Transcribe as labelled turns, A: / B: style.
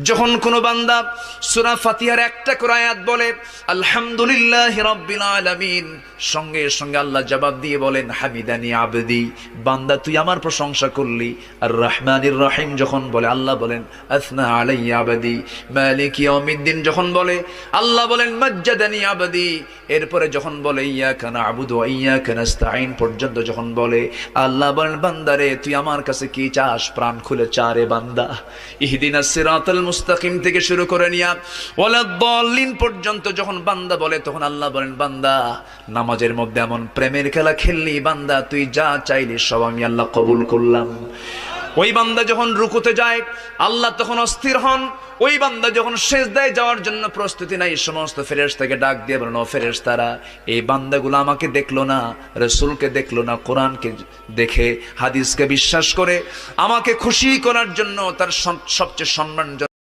A: যখন কোনো বান্দা সূরা ফাতিহার একটা করে আয়াত বলে আলহামদুলিল্লাহি রাব্বিল আলামিন, সঙ্গে সঙ্গে আল্লাহ জবাব দিয়ে বলেন হামিদানি আবদি, বান্দা তুই আমার প্রশংসা করলি। আর রহমানির রহিম যখন বলে আল্লাহ বলেন আসনা আলাইয়া আবদি। মালিক ইয়াউমিদ্দিন যখন বলে আল্লাহ বলেন মাজ্জাদানি আবদি। এরপরে যখন বলে ইয়াকা না'বুদু ওয়া ইয়াকা নাস্তাঈন পর্যন্ত যখন বলে আল্লাহ বলেন বান্দারে তুই আমার কাছে কি চাস, প্রাণ খুলে চা রে বান্দা। ইহদিনাস সিরাতাল মুস্তাকিম থেকে শুরু করে নিয়া ওয়ালাদ-দাল্লিন পর্যন্ত যখন বান্দা বলে তখন আল্লাহ বলেন বান্দা নামাজের মধ্যে এমন প্রেমের খেলা খেললি বান্দা, তুই যা চাইলি সব আমি আল্লাহ কবুল করলাম। ওই বান্দা যখন রুকুতে যায় আল্লাহ তখন অস্থির হন। ওই বান্দা যখন সিজদায় যাওয়ার জন্য প্রস্তুতি নাই, সমস্ত ফেরেশতাকে ডাক দিয়ে বলেন ও ফেরেশতারা, এই বান্দাগুলো আমাকে দেখলো না, রাসূলকে দেখলো না, কোরআনকে দেখে হাদিসকে বিশ্বাস করে আমাকে খুশি করার জন্য তার সবচেয়ে সম্মানজনক